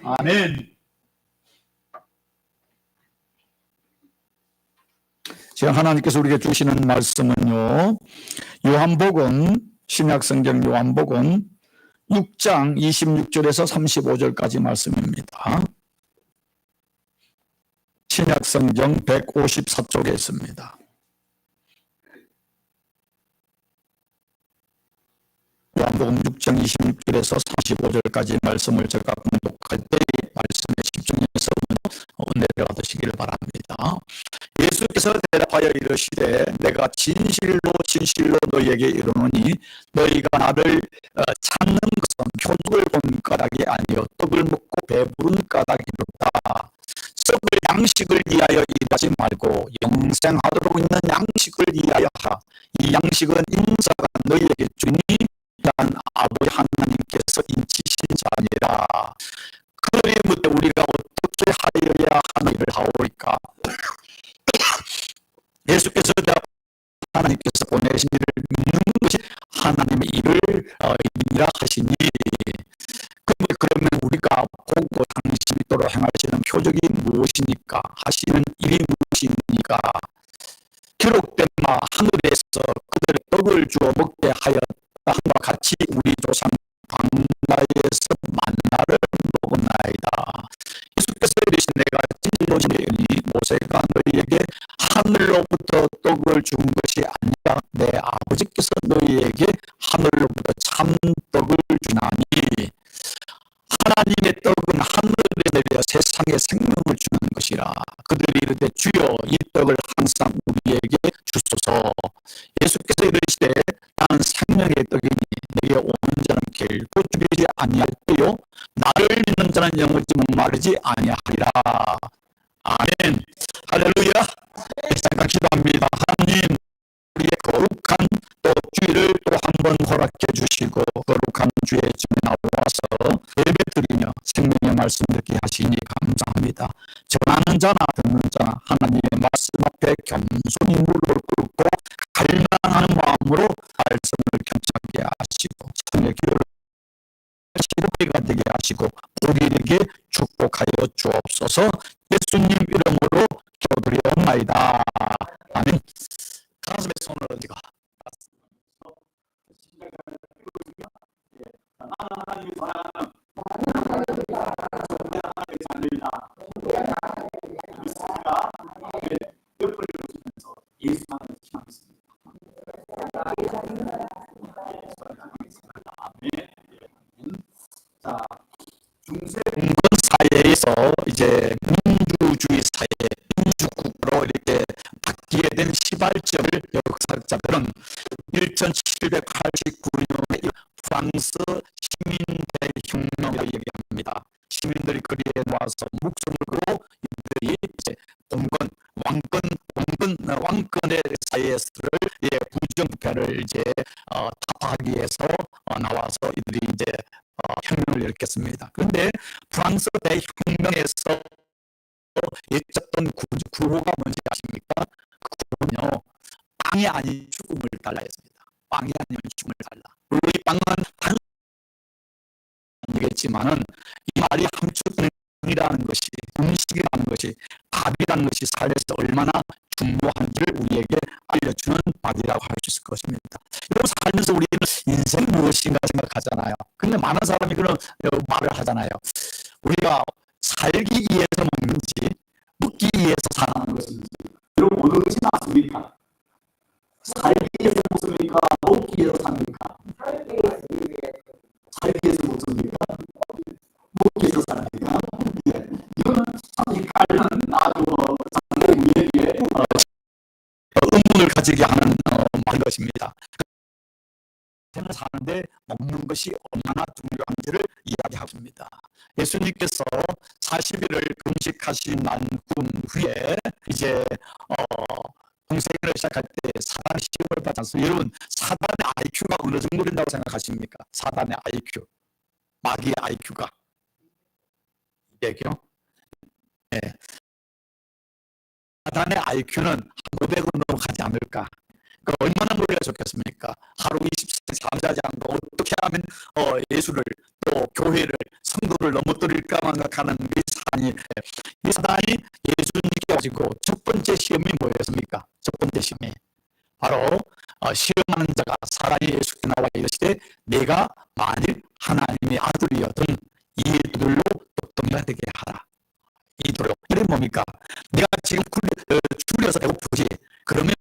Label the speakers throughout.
Speaker 1: 아멘. 지금 하나님께서 우리에게 주시는 말씀은요, 요한복음, 신약성경 요한복음 6장 26절에서 35절까지 말씀입니다. 신약성경 154쪽에 있습니다. 요한복음 6장 26절에서 35절까지 말씀을 제가 공독할 때 말씀에 집중해서 은혜를 얻으시기를 바랍니다. 예수께서 대답하여 이르시되 내가 진실로 진실로 너희에게 이르노니 너희가 나를 찾는 것은 표적을 본 까닭이 아니요 떡을 먹고 배부른 까닭이로다. 썩을 양식을 위하여 일하지 말고 영생하도록 있는 양식을 위하여 하. 이 양식은 인자가 너희에게 주니 난 아버지 하나님께서 인치신 자니라. 그러니 묻되 우리가 어떻게 하여야 하느니를 하오리까. 예수께서 하나님께서 보내신 일을 믿는 것이 하나님의 일을 이라 하시니, 그러면 우리가 보고 당신이 또로 행하시는 표적이 무엇이니까, 하시는 일이 무엇이니까. 기록된 바 하늘에서 그들의 떡을 주어 먹게 하였다 함과 같이 우리 조상 광야에서 만나를 먹었나이다. 예수께서 이르신 내가 진실로 진실하니 모세가 너희에게 하늘로부터 떡을 준 것이 아니라 내 아버지께서 너희에게 하늘로부터 참 떡을 주나니, 하나님의 떡은 하늘에 내려 세상에 생명을 주는 것이라. 그들이 이르되 주여 이 떡을 항상 우리에게 주소서. 예수께서 이르시되 나는 생명의 떡이니 내게 오는 자는 결코 죽이지 아니할지요 나를 믿는 자는 영원히 목마르지 아니하리라. 아멘. 할렐루야. 잠깐 기도합니다. 하나님, 우리의 거룩한 또 주일을 또 한 번 허락해 주시고 거룩한 주의 집에 나와서 예배드리며 생명의 말씀 듣게 하시니 감사합니다. 전하는 자나 듣는 자나 하나님의 말씀 앞에 겸손히 무릎을 꿇고 갈망하는 마음으로 말씀을 경청하게 하시고 성의 기도를 시도가 되게 하시고 우리에게 축복하여 주옵소서. 예수님 이름으로 기도드리옵나이다. 아멘. 가슴에 손을 얹으가. 하나님을 사랑하는 하나님의 자녀이다. 예수가 옆을 보시면서 예수만을 희망했습니다. 아멘. 자, 중세 봉건 사회에서 이제 민주주의 사회, 민주국으로 이렇게 바뀌게 된 시발점을 역사학자들은 1789년에 프랑스 시민대혁명이라고 얘기합니다. 시민들이 거리에 나와서 목숨을 걸고 이들이 이제 왕권의 사회에서를 부정부패를 이제 타파하기 위해서 나와서 이들이 이제 혁명을 일으켰습니다. 그런데 프랑스 대혁명에서 예쳤던 구호가 뭔지 아십니까? 그 구호는요, 빵이 아닌 죽음을 달라 했습니다. 빵이 아니면 죽음을 달라. 물론 이 빵은 단순하겠지만은 이 말이 함축이라는 것이, 음식이라는 것이, 밥이라는 것이 삶에서 얼마나 중요한지를 우리에게 알려주는 말이라고 할 수 있을 것입니다. 여러분, 살면서 우리는 인생이 무엇인가 생각하잖아요. 근데 많은 사람이 그런 말을 하잖아요. 우리가 살기 위해서 먹는지 먹기 위해서 사는 것인지. 여러분, 어느 것이 낫습니까? 살기 위해서 먹습니까? 먹기 위해서 삽니까? 살기 위해서 먹습니까? 먹기 위해서 삽니까? 이거는 참 헷갈리는 아주 우리에게 의문을 가지게 하는 말인 것입니다. 생을 사는데 먹는 것이 얼마나 중요한지를 이야기합니다. 예수님께서 40일을 금식하신 난 후에 이제 공생애를 시작할 때 사단의 시험을 받지 않습니까? 여러분, 사단의 IQ가 어느 정도 된다고 생각하십니까? 사단의 IQ, 마귀의 IQ가 200이요? 네. 사단의 IQ는 500으로 넘어가지 않을까? 얼마나 놀라야 좋겠습니까? 하루 24시간 잠자지 않고 어떻게 하면 예수를 또 교회를, 성도를 넘어뜨릴까만 하는 이 사단이, 이 사단이 예수님께 가지고 첫 번째 시험이 뭐였습니까? 첫 번째 시험이 바로 시험하는 자가 사람이 예수께 나와 이르시되 내가 만일 하나님의 아들이어든 이 돌로 떡덩이가 되게 하라. 이 돌로. 이게 뭡니까? 내가 지금 줄여서 배고프지. 그러면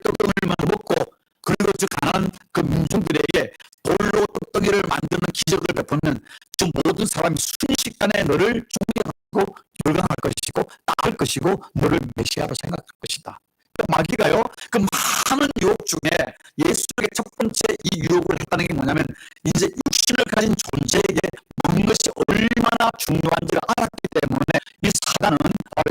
Speaker 1: 떡덩이를 먹고 그리고 저 가난한 그 민중들에게 돌로 떡덩이를 만드는 기적을 베푸면 저 모든 사람이 순식간에 너를 존경하고 열광할 것이고 따를 것이고 너를 메시아로 생각할 것이다. 마귀가요, 그 많은 유혹 중에 예수에게 첫 번째 이 유혹을 했다는 게 뭐냐면 이제 육신을 가진 존재에게 먹는 것이 얼마나 중요한지를 알았기 때문에 이 사단은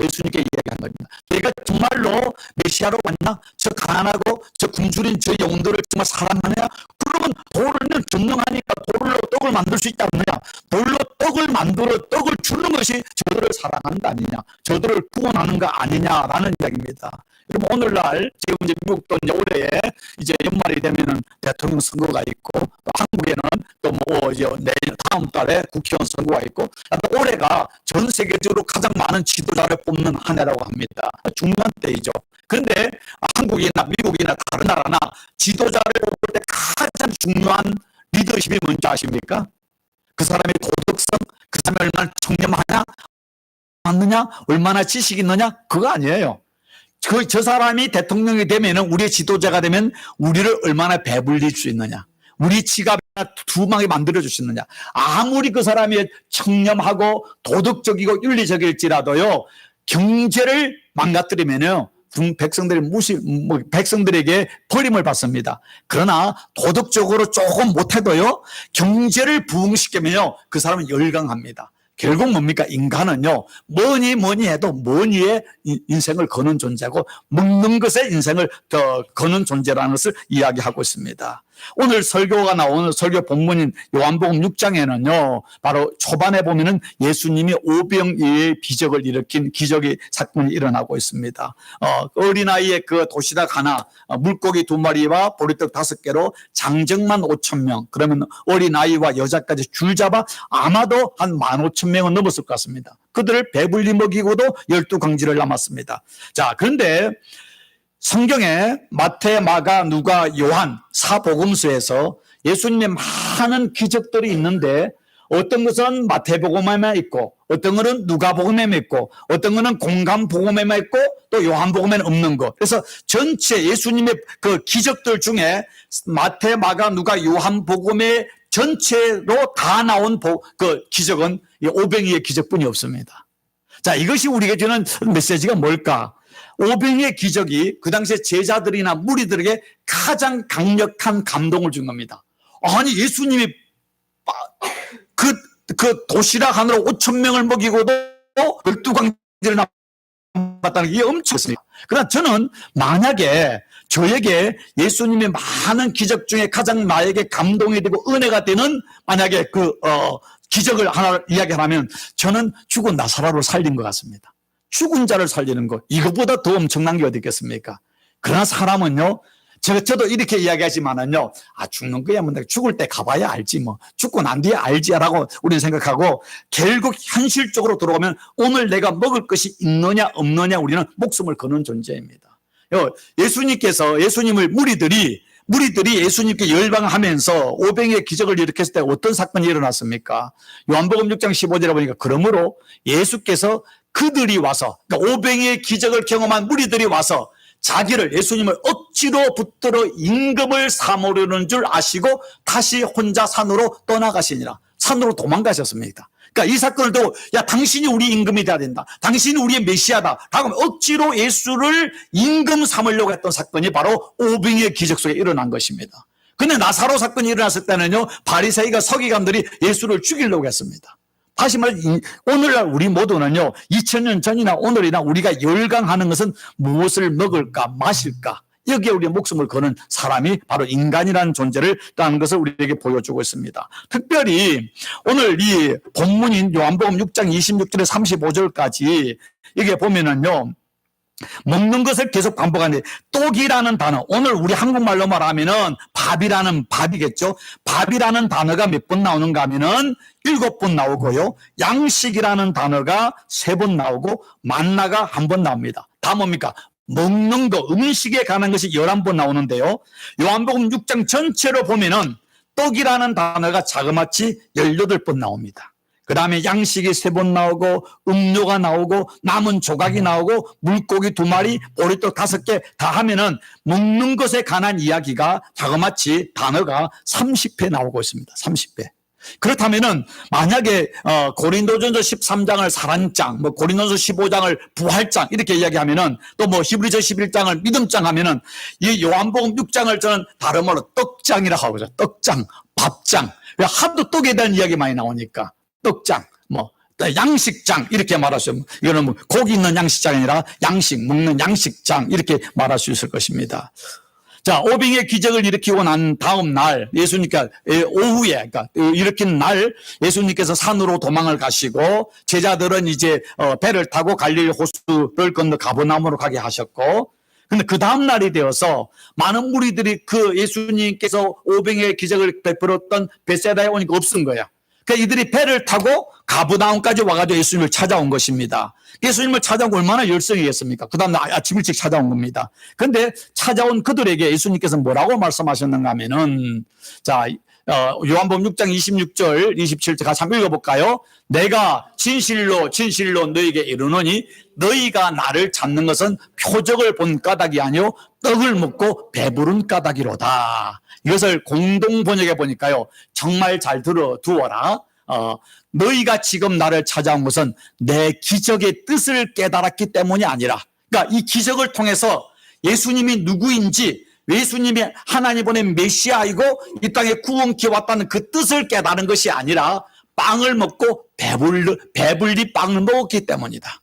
Speaker 1: 예수님께 이야기한 겁니다. 내가 정말로 메시아로 왔나? 저 가난하고 저 굶주린 저 영혼들을 정말 사랑하느냐? 그러면 돌은 전능하니까 돌로 떡을 만들 수 있지 않느냐? 돌로 떡을 만들어 떡을 주는 것이 저들을 사랑하는 거 아니냐? 저들을 구원하는 거 아니냐라는 이야기입니다. 여러분 오늘날 지금 이제 미국도 이제 올해 이제 연말이 되면은 대통령 선거가 있고 또 한국에는 또 뭐 이제 내년 다음 달에 국회의원 선거가 있고 올해가 전 세계적으로 가장 많은 지도자를 뽑는 한 해라고 합니다. 중요한 때이죠. 그런데 한국이나 미국이나 다른 나라나 지도자를 뽑을 때 가장 중요한 리더십이 뭔지 아십니까? 그 사람의 도덕성, 그 사람이 얼마나 청렴하냐, 맞느냐, 얼마나 지식이 있느냐, 그거 아니에요. 저 사람이 대통령이 되면은 우리의 지도자가 되면 우리를 얼마나 배불릴 수 있느냐, 우리 지갑이나 두망이 만들어줄 수 있느냐. 아무리 그 사람이 청렴하고 도덕적이고 윤리적일지라도요, 경제를 망가뜨리면요, 백성들에게 버림을 받습니다. 그러나 도덕적으로 조금 못해도요, 경제를 부흥시키면요, 그 사람은 열광합니다. 결국 뭡니까? 인간은요, 뭐니 해도 뭐니에 인생을 거는 존재고 먹는 것에 인생을 거는 존재라는 것을 이야기하고 있습니다. 오늘 설교가 나오는 설교 본문인 요한복음 6장에는요, 바로 초반에 보면은 예수님이 오병이의 기적을 일으킨 기적의 사건이 일어나고 있습니다. 어린아이의 그 도시락 하나, 물고기 2마리와 보리떡 5개로 장정만 5,000명, 그러면 어린아이와 여자까지 줄 잡아 아마도 한 15,000명은 넘었을 것 같습니다. 그들을 배불리 먹이고도 12광지를 남았습니다. 자, 그런데 성경에 마태, 마가, 누가, 요한 사복음서에서 예수님의 많은 기적들이 있는데 어떤 것은 마태복음에만 있고 어떤 것은 누가복음에만 있고 어떤 것은 공감복음에만 있고 또 요한복음에는 없는 거. 그래서 전체 예수님의 그 기적들 중에 마태, 마가, 누가, 요한복음의 전체로 다 나온 그 기적은 오병이의 기적뿐이 없습니다. 자, 이것이 우리에게 주는 메시지가 뭘까? 오병이의 기적이 그 당시에 제자들이나 무리들에게 가장 강력한 감동을 준 겁니다. 아니, 예수님이 그 도시락 하나로 5,000명을 먹이고도 12광지를 남았다는 게 엄청났습니다. 그러나 저는 만약에 저에게 예수님의 많은 기적 중에 가장 나에게 감동이 되고 은혜가 되는 만약에 기적을 하나 이야기하면 저는 죽은 나사로를 살린 것 같습니다. 죽은 자를 살리는 것, 이것보다 더 엄청난 게 어디 있겠습니까? 그러나 사람은요, 저도 이렇게 이야기하지만은요, 죽는 거야, 뭐, 죽을 때 가봐야 알지, 뭐, 죽고 난 뒤에 알지라고 우리는 생각하고, 결국 현실적으로 들어오면 오늘 내가 먹을 것이 있느냐, 없느냐, 우리는 목숨을 거는 존재입니다. 예수님께서, 무리들이 예수님께 열방하면서 오병이의 기적을 일으켰을 때 어떤 사건이 일어났습니까? 요한복음 6장 15절에 보니까 그러므로 예수께서 그들이 와서, 그러니까 오병이의 기적을 경험한 무리들이 와서 자기를, 예수님을 억지로 붙들어 임금을 삼으려는 줄 아시고 다시 혼자 산으로 떠나가시니라. 산으로 도망가셨습니다. 그러니까 이 사건을 두고 야, 당신이 우리 임금이 돼야 된다, 당신이 우리의 메시아다 하고 억지로 예수를 임금 삼으려고 했던 사건이 바로 오병이의 기적 속에 일어난 것입니다. 근데 나사로 사건이 일어났을 때는요, 바리새인과 서기관들이 예수를 죽이려고 했습니다. 다시 말해 오늘날 우리 모두는요, 2000년 전이나 오늘이나 우리가 열광하는 것은 무엇을 먹을까 마실까, 여기에 우리의 목숨을 거는 사람이 바로 인간이라는 존재를 라는 것을 우리에게 보여주고 있습니다. 특별히 오늘 이 본문인 요한복음 6장 26절에 35절까지 여기에 보면은요, 먹는 것을 계속 반복하는데, 떡이라는 단어, 오늘 우리 한국말로 말하면은 밥이라는, 밥이겠죠. 밥이라는 단어가 몇 번 나오는가 하면은 7번 나오고요. 양식이라는 단어가 3번 나오고 만나가 1번 나옵니다. 다 뭡니까? 먹는 거, 음식에 관한 것이 11번 나오는데요. 요한복음 6장 전체로 보면은 떡이라는 단어가 자그마치 18번 나옵니다. 그 다음에 양식이 3번 나오고, 음료가 나오고, 남은 조각이 나오고, 물고기 2마리, 보리떡 5개 다 하면은 먹는 것에 관한 이야기가 자그마치 단어가 30회 나오고 있습니다. 30회. 그렇다면은 만약에 고린도전서 13장을 사랑장, 뭐 고린도전서 15장을 부활장 이렇게 이야기하면은, 또 뭐 히브리서 11장을 믿음장 하면은, 이 요한복음 6장을 저는 다른 말로 떡장이라고 하거든요. 떡장, 밥장. 왜 하도 떡에 대한 이야기 많이 나오니까. 떡장, 뭐 양식장 이렇게 말할 수 있어요. 이거는 뭐 고기 있는 양식장이 아니라 양식 먹는 양식장 이렇게 말할 수 있을 것입니다. 자, 오병의 기적을 일으키고 난 다음 날 예수님께서 오후에, 그러니까 일으킨 날 예수님께서 산으로 도망을 가시고 제자들은 이제 배를 타고 갈릴리 호수를 건너 가버나움으로 가게 하셨고, 근데 그 다음 날이 되어서 많은 무리들이 그 예수님께서 오병의 기적을 베풀었던 베세다에 오니까 없은 거예요. 그러니까 이들이 배를 타고 가버나움까지 와가지고 예수님을 찾아온 것입니다. 예수님을 찾아온 얼마나 열성이겠습니까? 그 다음 날 아침 일찍 찾아온 겁니다. 그런데 찾아온 그들에게 예수님께서 뭐라고 말씀하셨는가 하면은, 자, 요한복음 6장 26절, 27절 같이 한번 읽어볼까요? 내가 진실로 진실로 너희에게 이르노니 너희가 나를 찾는 것은 표적을 본 까닭이 아니요 떡을 먹고 배부른 까닭이로다. 이것을 공동 번역해 보니까요, 정말 잘 두어라. 너희가 지금 나를 찾아온 것은 내 기적의 뜻을 깨달았기 때문이 아니라, 그러니까 이 기적을 통해서 예수님이 누구인지, 예수님이 하나님 보낸 메시아이고 이 땅에 구원케 왔다는 그 뜻을 깨달은 것이 아니라 빵을 먹고 배불리 빵을 먹었기 때문이다.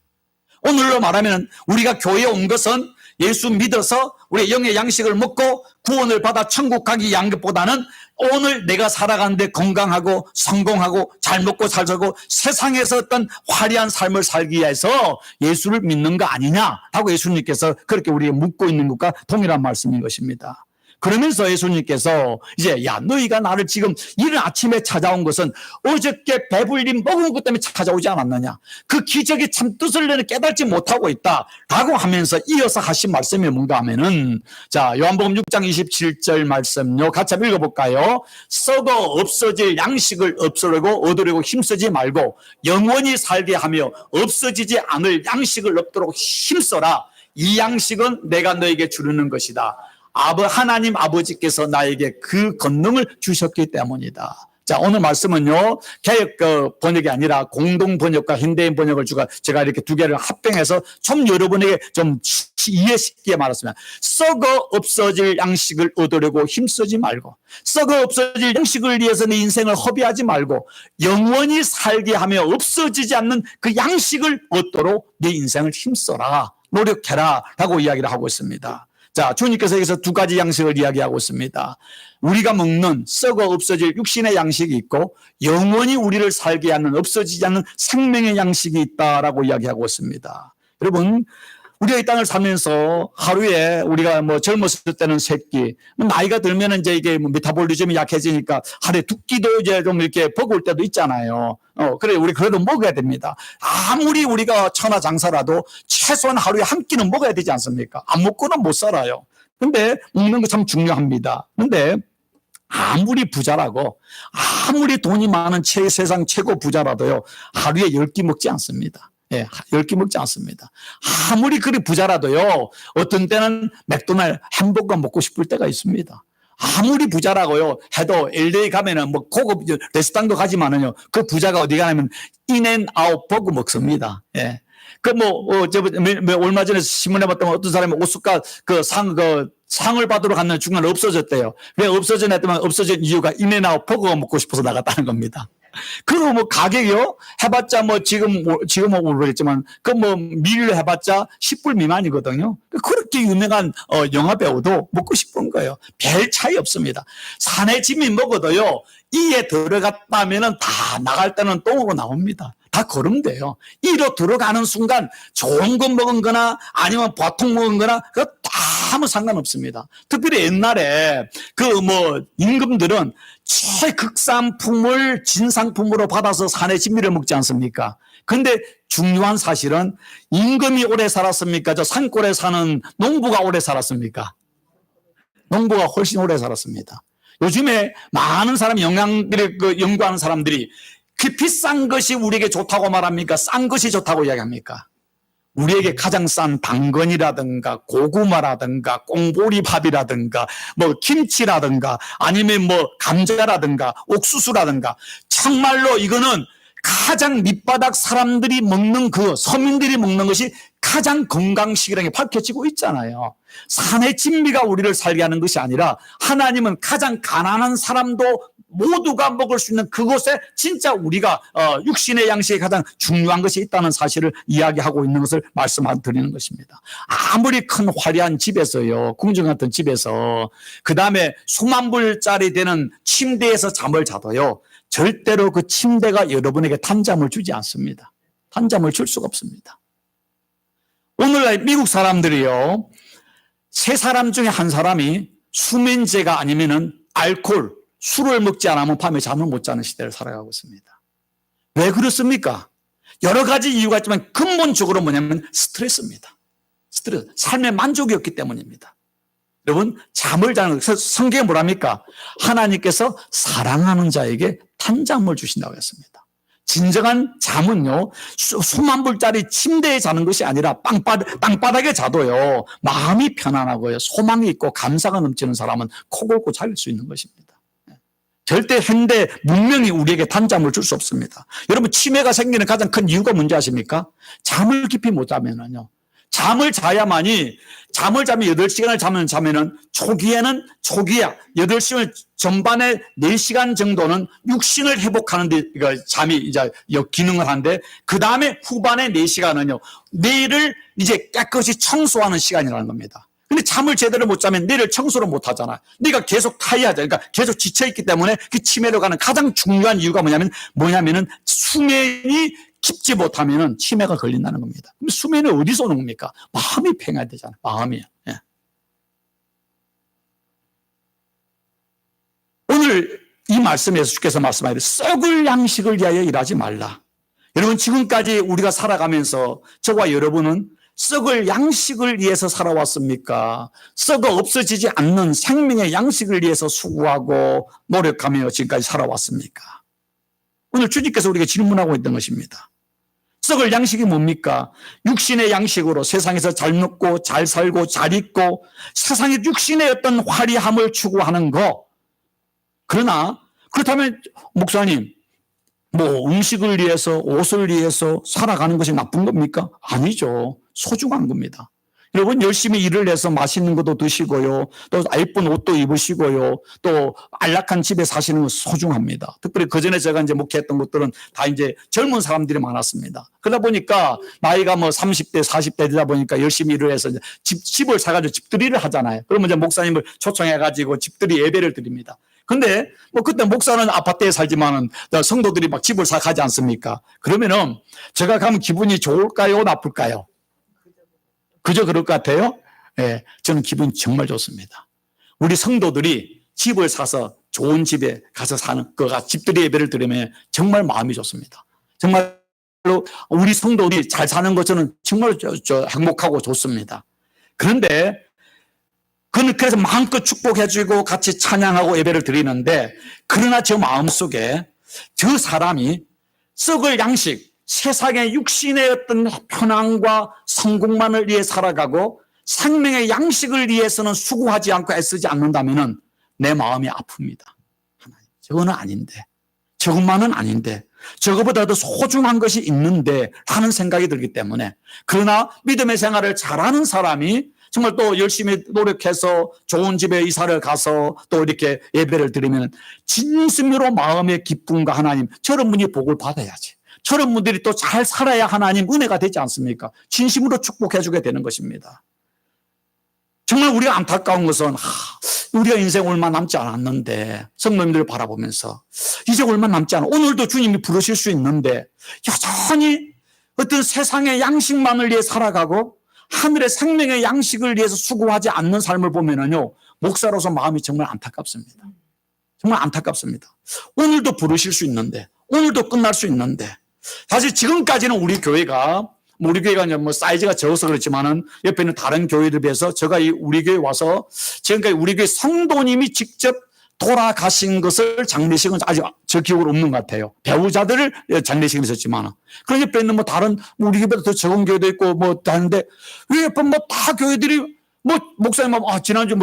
Speaker 1: 오늘로 말하면 우리가 교회에 온 것은 예수 믿어서 우리 영의 양식을 먹고 구원을 받아 천국 가기 위한 것보다는 오늘 내가 살아가는데 건강하고 성공하고 잘 먹고 잘 살고 세상에서 어떤 화려한 삶을 살기 위해서 예수를 믿는 거 아니냐 하고 예수님께서 그렇게 우리에게 묻고 있는 것과 동일한 말씀인 것입니다. 그러면서 예수님께서 이제 야, 너희가 나를 지금 이른 아침에 찾아온 것은 어저께 배불리 먹은 것 때문에 찾아오지 않았느냐, 그 기적이 참 뜻을 너는 깨닫지 못하고 있다 라고 하면서 이어서 하신 말씀이 뭔가 하면은, 자, 요한복음 6장 27절 말씀요 같이 한번 읽어볼까요? 썩어 없어질 양식을 얻으려고 힘쓰지 말고 영원히 살게 하며 없어지지 않을 양식을 얻도록 힘써라. 이 양식은 내가 너에게 주는 것이다. 하나님 아버지께서 나에게 그 권능을 주셨기 때문이다. 자, 오늘 말씀은요, 개역 번역이 아니라 공동 번역과 현대인 번역을 제가 이렇게 두 개를 합병해서 좀 여러분에게 좀 이해 쉽게 말했습니다. 썩어 없어질 양식을 얻으려고 힘쓰지 말고, 썩어 없어질 양식을 위해서 내 인생을 허비하지 말고, 영원히 살게 하며 없어지지 않는 그 양식을 얻도록 내 인생을 힘써라, 노력해라 라고 이야기를 하고 있습니다. 자, 주님께서 여기서 두 가지 양식을 이야기하고 있습니다. 우리가 먹는 썩어 없어질 육신의 양식이 있고 영원히 우리를 살게 하는 없어지지 않는 생명의 양식이 있다라고 이야기하고 있습니다. 여러분, 우리가 이 땅을 살면서 하루에 우리가 뭐 젊었을 때는 3끼, 나이가 들면 이제 이게 메타볼리즘이 약해지니까 하루에 2끼도 이제 좀 이렇게 버거울 때도 있잖아요. 그래, 우리 그래도 먹어야 됩니다. 아무리 우리가 천하장사라도 최소한 하루에 1끼는 먹어야 되지 않습니까? 안 먹고는 못 살아요. 근데 먹는 거 참 중요합니다. 근데 아무리 부자라고, 아무리 돈이 많은 세상 최고 부자라도요, 하루에 10끼 먹지 않습니다. 예, 10끼 먹지 않습니다. 아무리 그리 부자라도요, 어떤 때는 맥도날드 햄버거 먹고 싶을 때가 있습니다. 아무리 부자라고요 해도 LA 가면은 뭐 고급 레스토랑도 가지만은요, 그 부자가 어디 가냐면 인앤아웃 버거 먹습니다. 예. 얼마 전에 신문에 봤더니 어떤 사람이 오스카 상을 받으러 갔는데 중간에 없어졌대요. 왜 없어졌냐면 없어진 이유가 인앤아웃 버거가 먹고 싶어서 나갔다는 겁니다. 그리고 뭐 가격이요? 해봤자 뭐 지금은 모르겠지만 밀 해봤자 10불 미만이거든요. 그렇게 유명한 영화 배우도 먹고 싶은 거예요. 별 차이 없습니다. 산의 짐이 먹어도요, 이에 들어갔다면은 다 나갈 때는 똥으로 나옵니다. 다 거름돼요. 이로 들어가는 순간 좋은 거 먹은 거나 아니면 보통 먹은 거나 그거 다 아무 상관없습니다. 특별히 옛날에 임금들은 최극산품을 진상품으로 받아서 산의 진미를 먹지 않습니까? 근데 중요한 사실은 임금이 오래 살았습니까? 저 산골에 사는 농부가 오래 살았습니까? 농부가 훨씬 오래 살았습니다. 요즘에 많은 사람이 영양들을 연구하는 사람들이 그 비싼 것이 우리에게 좋다고 말합니까? 싼 것이 좋다고 이야기합니까? 우리에게 가장 싼 당근이라든가 고구마라든가 꽁보리밥이라든가 김치라든가 아니면 감자라든가 옥수수라든가 정말로 이거는 가장 밑바닥 사람들이 먹는 서민들이 먹는 것이 가장 건강식이라는 게 밝혀지고 있잖아요. 산의 진미가 우리를 살게 하는 것이 아니라 하나님은 가장 가난한 사람도 모두가 먹을 수 있는 그곳에 진짜 우리가 육신의 양식에 가장 중요한 것이 있다는 사실을 이야기하고 있는 것을 말씀드리는 것입니다. 아무리 큰 화려한 집에서요, 궁전 같은 집에서 그 다음에 수만 불짜리 되는 침대에서 잠을 자도요, 절대로 그 침대가 여러분에게 단잠을 주지 않습니다. 단잠을 줄 수가 없습니다. 오늘날 미국 사람들이요, 세 사람 중에 한 사람이 수면제가 아니면은 알코올, 술을 먹지 않으면 밤에 잠을 못 자는 시대를 살아가고 있습니다. 왜 그렇습니까? 여러 가지 이유가 있지만 근본적으로 뭐냐면 스트레스입니다. 스트레스, 삶의 만족이 없기 때문입니다. 여러분, 잠을 자는 것, 성경에 뭐랍니까? 하나님께서 사랑하는 자에게 단잠을 주신다고 했습니다. 진정한 잠은요, 수만 불짜리 침대에 자는 것이 아니라 땅바닥에 자도요, 마음이 편안하고요, 소망이 있고 감사가 넘치는 사람은 코 골고 잘 수 있는 것입니다. 절대 현대 문명이 우리에게 단잠을 줄 수 없습니다. 여러분, 치매가 생기는 가장 큰 이유가 뭔지 아십니까? 잠을 깊이 못 자면은요, 잠을 자야만이, 잠을 자면 8시간을 자면은 초기야 8시간 전반에 4시간 정도는 육신을 회복하는 데 잠이 이제 기능을 하는데, 그 다음에 후반에 4시간은요 뇌를 이제 깨끗이 청소하는 시간이라는 겁니다. 근데 잠을 제대로 못 자면 뇌를 청소를 못 하잖아. 뇌가 계속 타이어하죠. 그러니까 계속 지쳐있기 때문에 그 치매로 가는 가장 중요한 이유가 뭐냐면은 수면이 깊지 못하면은 치매가 걸린다는 겁니다. 그럼 수면이 어디서 오는 겁니까? 마음이 평해야 되잖아요. 마음이요. 예. 오늘 이 말씀에서 주께서 말씀하시되 썩을 양식을 위하여 일하지 말라. 여러분, 지금까지 우리가 살아가면서 저와 여러분은 썩을 양식을 위해서 살아왔습니까? 썩어 없어지지 않는 생명의 양식을 위해서 수고하고 노력하며 지금까지 살아왔습니까? 오늘 주님께서 우리에게 질문하고 있던 것입니다. 썩을 양식이 뭡니까? 육신의 양식으로 세상에서 잘 먹고 잘 살고 잘 입고 세상의 육신의 어떤 화려함을 추구하는 거. 그러나 그렇다면 목사님, 음식을 위해서 옷을 위해서 살아가는 것이 나쁜 겁니까? 아니죠. 소중한 겁니다. 여러분, 열심히 일을 해서 맛있는 것도 드시고요, 또 예쁜 옷도 입으시고요, 또 안락한 집에 사시는 건 소중합니다. 특별히 그전에 제가 이제 목회했던 것들은 다 이제 젊은 사람들이 많았습니다. 그러다 보니까 나이가 30대, 40대 되다 보니까 열심히 일을 해서 집을 사가지고 집들이를 하잖아요. 그러면 이제 목사님을 초청해가지고 집들이 예배를 드립니다. 근데 그때 목사는 아파트에 살지만은 성도들이 막 집을 사가지 않습니까? 그러면은 제가 가면 기분이 좋을까요? 나쁠까요? 그저 그럴 것 같아요? 예, 저는 기분이 정말 좋습니다. 우리 성도들이 집을 사서 좋은 집에 가서 사는 집들이 예배를 드리면 정말 마음이 좋습니다. 정말로 우리 성도들이 잘 사는 것 저는 정말 행복하고 좋습니다. 그런데 그래서 마음껏 축복해주고 같이 찬양하고 예배를 드리는데, 그러나 저 마음속에 저 사람이 썩을 양식, 세상의 육신의 어떤 편안과 성공만을 위해 살아가고 생명의 양식을 위해서는 수고하지 않고 애쓰지 않는다면 내 마음이 아픕니다. 저거는 아닌데, 저것만은 아닌데, 저거보다 더 소중한 것이 있는데 하는 생각이 들기 때문에, 그러나 믿음의 생활을 잘하는 사람이 정말 또 열심히 노력해서 좋은 집에 이사를 가서 또 이렇게 예배를 드리면 진심으로 마음의 기쁨과 하나님, 저런 분이 복을 받아야지, 저런 분들이 또 잘 살아야 하나님 은혜가 되지 않습니까? 진심으로 축복해 주게 되는 것입니다. 정말 우리가 안타까운 것은 우리가 인생 얼마 남지 않았는데 성도님들을 바라보면서 이제 얼마 남지 않아. 오늘도 주님이 부르실 수 있는데 여전히 어떤 세상의 양식만을 위해 살아가고 하늘의 생명의 양식을 위해서 수고하지 않는 삶을 보면은요, 목사로서 마음이 정말 안타깝습니다. 정말 안타깝습니다. 오늘도 부르실 수 있는데, 오늘도 끝날 수 있는데, 사실 지금까지는 우리 교회가 우리 교회가 이제 사이즈가 적어서 그렇지만은 옆에 있는 다른 교회들 비해서 제가 우리 교회 와서 지금까지 우리 교회 성도님이 직접 돌아가신 것을 장례식은 아직 저 기억으로 없는 것 같아요. 배우자들을 장례식에 있었지만. 그런 옆에 있는 다른 우리 교회보다 더 적은 교회도 있고 하는데 왜 옆에 다 교회들이 목사님 지난주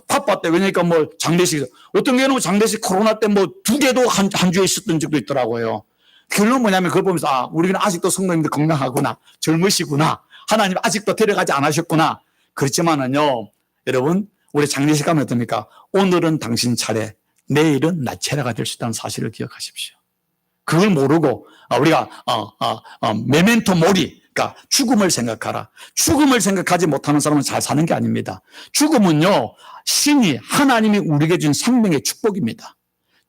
Speaker 1: 바빴대. 왜냐니까 장례식. 어떤 교회는 장례식 코로나 때 2개도 한 주에 있었던 적도 있더라고요. 결론은 뭐냐면 그걸 보면서 우리는 아직도 성도님들 건강하구나, 젊으시구나, 하나님 아직도 데려가지 않으셨구나. 그렇지만은요, 여러분, 우리 장례식 가면 어떻습니까? 오늘은 당신 차례, 내일은 나 차례가 될 수 있다는 사실을 기억하십시오. 그걸 모르고 우리가 메멘토 모리, 그러니까 죽음을 생각하라. 죽음을 생각하지 못하는 사람은 잘 사는 게 아닙니다. 죽음은요, 신이 하나님이 우리에게 준 생명의 축복입니다.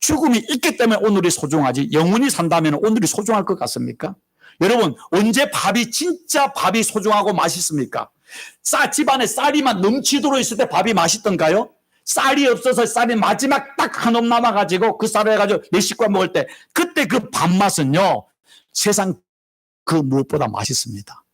Speaker 1: 죽음이 있기 때문에 오늘이 소중하지, 영원히 산다면 오늘이 소중할 것 같습니까? 여러분, 언제 진짜 밥이 소중하고 맛있습니까? 집안에 쌀이만 넘치도록 있을 때 밥이 맛있던가요? 쌀이 없어서 쌀이 마지막 딱 한 옴 남아가지고 그 쌀을 해가지고 몇 식구가 먹을 때, 그때 그 밥맛은요, 세상 그 무엇보다 맛있습니다.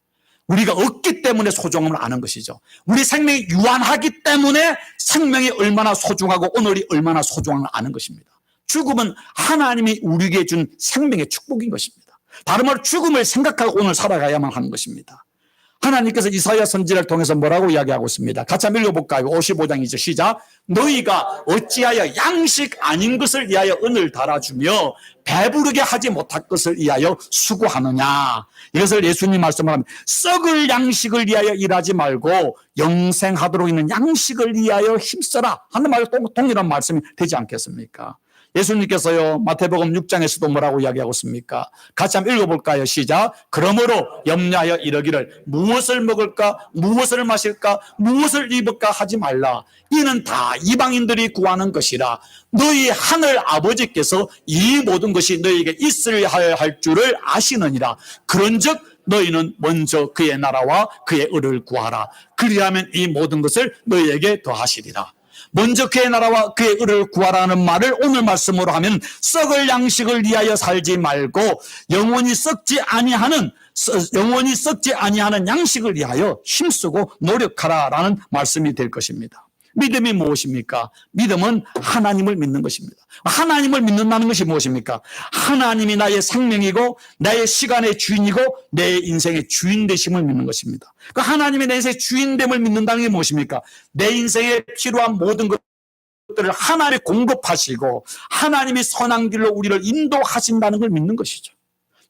Speaker 1: 우리가 없기 때문에 소중함을 아는 것이죠. 우리 생명이 유한하기 때문에 생명이 얼마나 소중하고 오늘이 얼마나 소중함을 아는 것입니다. 죽음은 하나님이 우리에게 준 생명의 축복인 것입니다. 다른 말로 죽음을 생각하고 오늘 살아가야만 하는 것입니다. 하나님께서 이사야 선지자를 통해서 뭐라고 이야기하고 있습니다. 같이 한번 읽어볼까요? 55장이죠. 시작. 너희가 어찌하여 양식 아닌 것을 위하여 은을 달아주며 배부르게 하지 못할 것을 위하여 수고하느냐. 이것을 예수님 말씀하면 썩을 양식을 위하여 일하지 말고 영생하도록 있는 양식을 위하여 힘써라 하는 말과 동일한 말씀이 되지 않겠습니까? 예수님께서요, 마태복음 6장에서도 뭐라고 이야기하고 있습니까? 같이 한번 읽어볼까요? 시작. 그러므로 염려하여 이러기를 무엇을 먹을까, 무엇을 마실까, 무엇을 입을까 하지 말라. 이는 다 이방인들이 구하는 것이라. 너희 하늘 아버지께서 이 모든 것이 너희에게 있어야 할 줄을 아시느니라. 그런즉 너희는 먼저 그의 나라와 그의 의를 구하라. 그리하면 이 모든 것을 너희에게 더하시리라. 먼저 그의 나라와 그의 의를 구하라는 말을 오늘 말씀으로 하면 썩을 양식을 위하여 살지 말고 영원히 썩지 아니하는 양식을 위하여 힘쓰고 노력하라라는 말씀이 될 것입니다. 믿음이 무엇입니까? 믿음은 하나님을 믿는 것입니다. 하나님을 믿는다는 것이 무엇입니까? 하나님이 나의 생명이고 나의 시간의 주인이고 내 인생의 주인 되심을 믿는 것입니다. 그 하나님이 내 인생의 주인됨을 믿는다는 게 무엇입니까? 내 인생에 필요한 모든 것들을 하나님이 공급하시고 하나님이 선한 길로 우리를 인도하신다는 걸 믿는 것이죠.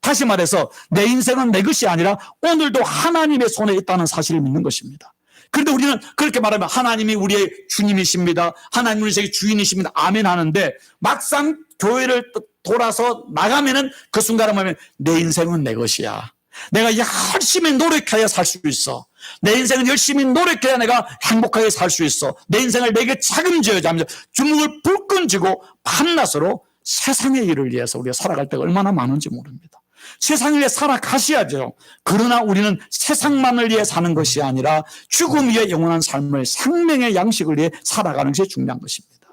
Speaker 1: 다시 말해서 내 인생은 내 것이 아니라 오늘도 하나님의 손에 있다는 사실을 믿는 것입니다. 그런데 우리는 그렇게 말하면 하나님이 우리의 주님이십니다. 하나님이 우리 인생의 주인이십니다. 아멘 하는데 막상 교회를 돌아서 나가면은 그 순간에 보면 내 인생은 내 것이야. 내가 열심히 노력해야 살 수 있어. 내 인생은 열심히 노력해야 내가 행복하게 살 수 있어. 내 인생을 내게 책임져야지 하면서 주먹을 불끈 쥐고 밤낮으로 세상의 일을 위해서 우리가 살아갈 때가 얼마나 많은지 모릅니다. 세상을 위해 살아가셔야죠. 그러나 우리는 세상만을 위해 사는 것이 아니라 죽음 위에 영원한 삶을 생명의 양식을 위해 살아가는 것이 중요한 것입니다.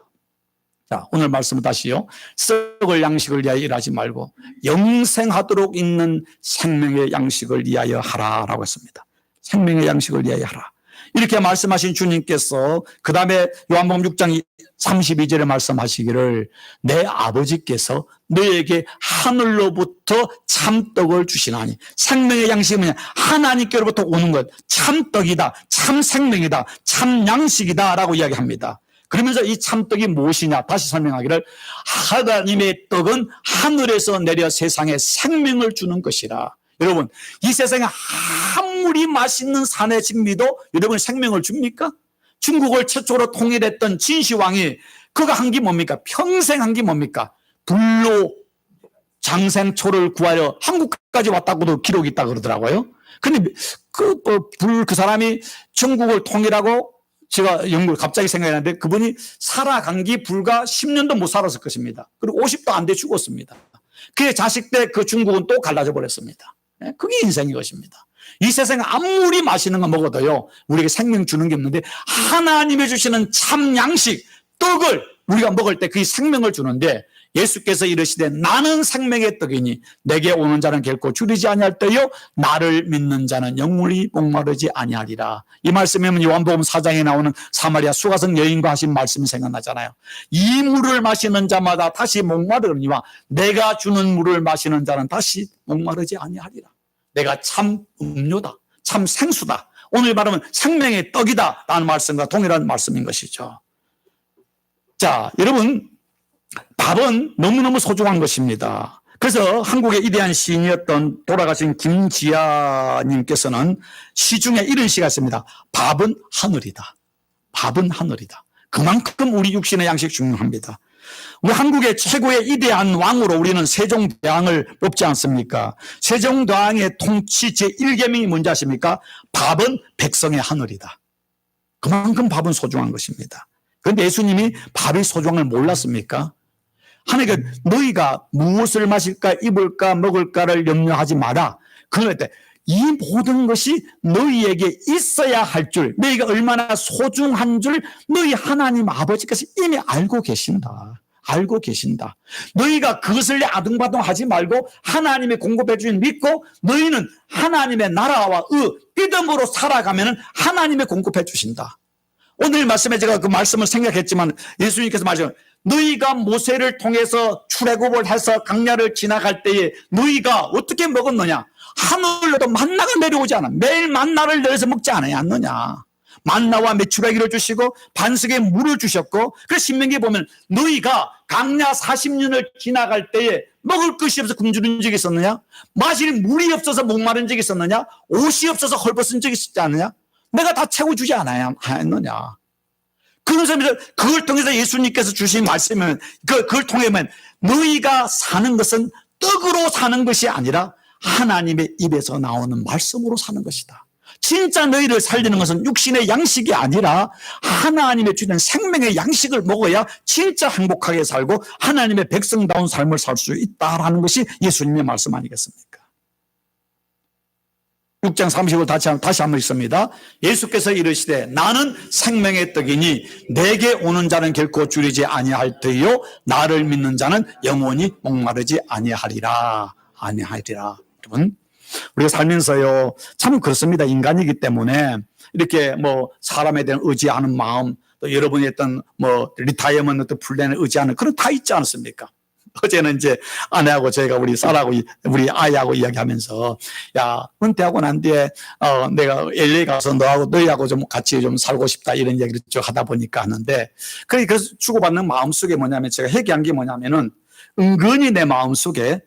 Speaker 1: 자, 오늘 말씀은 다시요. 썩을 양식을 위하여 일하지 말고 영생하도록 있는 생명의 양식을 위하여 하라라고 했습니다. 생명의 양식을 위하여 하라. 이렇게 말씀하신 주님께서 그 다음에 요한복음 6장 32절에 말씀하시기를 내 아버지께서 너에게 하늘로부터 참떡을 주시나니 생명의 양식이 뭐냐? 하나님께로부터 오는 것, 참떡이다, 참 생명이다, 참 양식이다 라고 이야기합니다. 그러면서 이 참떡이 무엇이냐 다시 설명하기를 하나님의 떡은 하늘에서 내려 세상에 생명을 주는 것이라. 여러분, 이 세상에 아무리 맛있는 산의 진미도 여러분 생명을 줍니까? 중국을 최초로 통일했던 진시황이 그가 한 게 뭡니까? 평생 한 게 뭡니까? 불로 장생초를 구하려 한국까지 왔다고도 기록이 있다 그러더라고요. 근데 그 사람이 중국을 통일하고 제가 연구를 갑자기 생각이 나는데 그분이 살아간 게 불과 10년도 못 살았을 것입니다. 그리고 50도 안 돼 죽었습니다. 그의 자식 때 그 중국은 또 갈라져 버렸습니다. 그게 인생인 것입니다. 이 세상에 아무리 맛있는 거 먹어도요, 우리에게 생명 주는 게 없는데 하나님이 주시는 참 양식, 떡을 우리가 먹을 때 그 생명을 주는데 예수께서 이르시되 나는 생명의 떡이니 내게 오는 자는 결코 줄이지 아니할 때요 나를 믿는 자는 영원히 목마르지 아니하리라. 이 말씀이면 요한복음 4장에 나오는 사마리아 수가성 여인과 하신 말씀이 생각나잖아요. 이 물을 마시는 자마다 다시 목마르니와 내가 주는 물을 마시는 자는 다시 목마르지 아니하리라. 내가 참 음료다, 참 생수다, 오늘 말하면 생명의 떡이다 라는 말씀과 동일한 말씀인 것이죠. 자, 여러분, 밥은 너무너무 소중한 것입니다. 그래서 한국의 위대한 시인이었던 돌아가신 김지아님께서는 시중에 이런 시가 있습니다. 밥은 하늘이다. 밥은 하늘이다. 그만큼 우리 육신의 양식 중요합니다. 우리 한국의 최고의 위대한 왕으로 우리는 세종대왕을 뽑지 않습니까? 세종대왕의 통치 제1계명이 뭔지 아십니까? 밥은 백성의 하늘이다. 그만큼 밥은 소중한 것입니다. 그런데 예수님이 밥의 소중함을 몰랐습니까? 하나님께 너희가 무엇을 마실까 입을까 먹을까를 염려하지 마라. 그럴 때 이 모든 것이 너희에게 있어야 할 줄, 너희가 얼마나 소중한 줄 너희 하나님 아버지께서 이미 알고 계신다. 알고 계신다. 너희가 그것을 아둥바둥하지 말고 하나님의 공급해 주신 믿고 너희는 하나님의 나라와 믿음으로 살아가면 하나님의 공급해 주신다. 오늘 말씀에 제가 그 말씀을 생각했지만 예수님께서 말씀 너희가 모세를 통해서 출애굽을 해서 강야를 지나갈 때에 너희가 어떻게 먹었느냐? 하늘로도 만나가 내려오지 않아. 매일 만나를 내려서 먹지 않느냐? 만나와 메추라기를 주시고 반석에 물을 주셨고, 그래서 신명기에 보면 너희가 강야 40년을 지나갈 때에 먹을 것이 없어서 굶주린 적이 있었느냐? 마실 물이 없어서 목마른 적이 있었느냐? 옷이 없어서 헐벗은 적이 있었지 않느냐? 내가 다 채워주지 않았느냐? 그래서 그걸 통해서 예수님께서 주신 말씀은 그걸 통해면 너희가 사는 것은 떡으로 사는 것이 아니라 하나님의 입에서 나오는 말씀으로 사는 것이다. 진짜 너희를 살리는 것은 육신의 양식이 아니라 하나님의 주는 생명의 양식을 먹어야 진짜 행복하게 살고 하나님의 백성다운 삶을 살 수 있다라는 것이 예수님의 말씀 아니겠습니까? 6장 30절 다시 한번 읽습니다. 예수께서 이르시되 나는 생명의 떡이니 내게 오는 자는 결코 줄이지 아니할 터이요 나를 믿는 자는 영원히 목마르지 아니하리라. 여러분, 우리가 살면서요 참 그렇습니다. 인간이기 때문에 이렇게 뭐 사람에 대한 의지하는 마음, 또 여러분이 했던 뭐 리타이어먼트 플랜을 의지하는 그런 다 있지 않습니까? 어제는 이제 아내하고 저희가 우리 딸하고 우리 아이하고 이야기하면서 야 은퇴하고 난 뒤에 내가 LA 가서 너희하고 좀 같이 좀 살고 싶다 이런 얘기를 쭉 하다 보니까 하는데 그래서 주고받는 마음속에 뭐냐면 제가 회개한 게 뭐냐면은 은근히 내 마음속에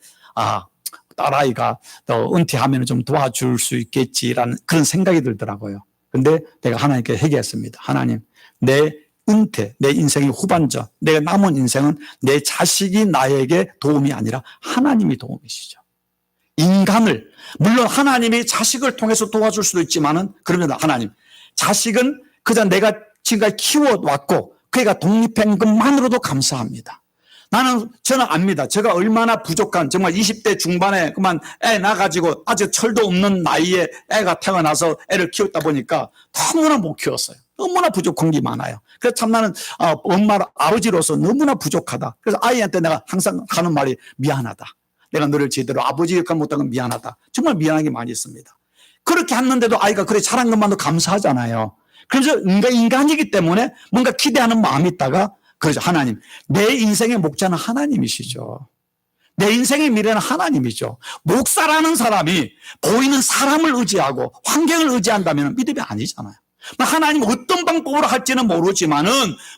Speaker 1: 딸아이가 또 은퇴하면 좀 도와줄 수 있겠지라는 그런 생각이 들더라고요. 근데 내가 하나님께 회개했습니다. 하나님, 내 은퇴, 내 인생의 후반전, 내가 남은 인생은 내 자식이 나에게 도움이 아니라 하나님이 도움이시죠. 인간을, 물론 하나님이 자식을 통해서 도와줄 수도 있지만은, 그러면 하나님, 자식은 그저 내가 지금까지 키워왔고, 그애가 독립한 것만으로도 감사합니다. 저는 압니다. 제가 얼마나 부족한, 정말 20대 중반에 그만 애 낳아가지고 아직 철도 없는 나이에 애가 태어나서 애를 키웠다 보니까 너무나 못 키웠어요. 너무나 부족한 게 많아요. 그래서 참 나는 아버지로서 너무나 부족하다. 그래서 아이한테 내가 항상 하는 말이 미안하다. 내가 너를 제대로 아버지 역할 못한 건 미안하다. 정말 미안한 게 많이 있습니다. 그렇게 했는데도 아이가 그래 잘한 것만도 감사하잖아요. 그래서 인간이기 때문에 뭔가 기대하는 마음이 있다가 그렇죠. 하나님, 내 인생의 목자는 하나님이시죠. 내 인생의 미래는 하나님이죠. 목사라는 사람이 보이는 사람을 의지하고 환경을 의지한다면 믿음이 아니잖아요. 하나님 어떤 방법으로 할지는 모르지만은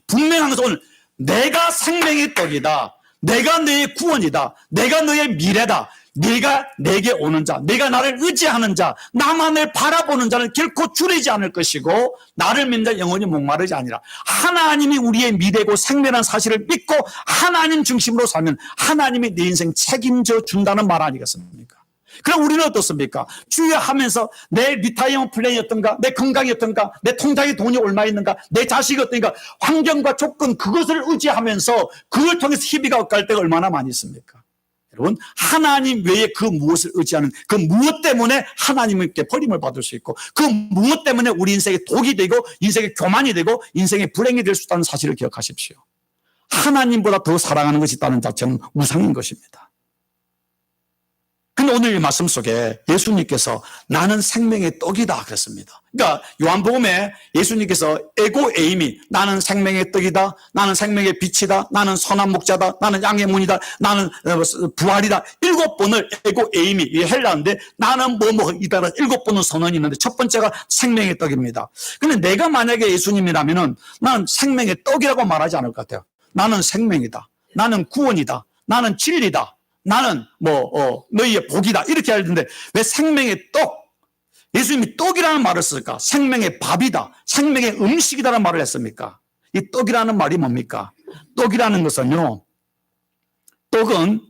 Speaker 1: 분명한 것은 오늘 내가 생명의 떡이다. 내가 너의 구원이다. 내가 너의 미래다. 네가 내게 오는 자, 내가 나를 의지하는 자, 나만을 바라보는 자는 결코 줄이지 않을 것이고 나를 믿는 자 영원히 목마르지 아니라 하나님이 우리의 미래고 생명이라는 사실을 믿고 하나님 중심으로 살면 하나님이 내 인생 책임져 준다는 말 아니겠습니까? 그럼 우리는 어떻습니까? 주여 하면서 내 리타이어 플랜이 어떤가, 내 건강이 어떤가, 내 통장에 돈이 얼마 있는가, 내 자식이 어떤가, 환경과 조건 그것을 의지하면서 그걸 통해서 희비가 엇갈 때가 얼마나 많이 있습니까? 여러분, 하나님 외에 그 무엇을 의지하는 그 무엇 때문에 하나님께 버림을 받을 수 있고 그 무엇 때문에 우리 인생의 독이 되고 인생의 교만이 되고 인생의 불행이 될 수 있다는 사실을 기억하십시오. 하나님보다 더 사랑하는 것이 있다는 자체는 우상인 것입니다. 근데 오늘 이 말씀 속에 예수님께서 나는 생명의 떡이다 그랬습니다. 그러니까 요한복음에 예수님께서 에고 에이미, 나는 생명의 떡이다, 나는 생명의 빛이다, 나는 선한 목자다, 나는 양의 문이다, 나는 부활이다, 7번을 에고 에이미, 이 헬라어인데 나는 뭐이다라 7번은 선언이 있는데 첫 번째가 생명의 떡입니다. 근데 내가 만약에 예수님이라면은 나는 생명의 떡이라고 말하지 않을 것 같아요. 나는 생명이다, 나는 구원이다, 나는 진리다, 나는 너희의 복이다 이렇게 할 텐데 왜 생명의 떡, 예수님이 떡이라는 말을 쓸까? 생명의 밥이다, 생명의 음식이다라는 말을 했습니까? 이 떡이라는 말이 뭡니까? 떡이라는 것은요, 떡은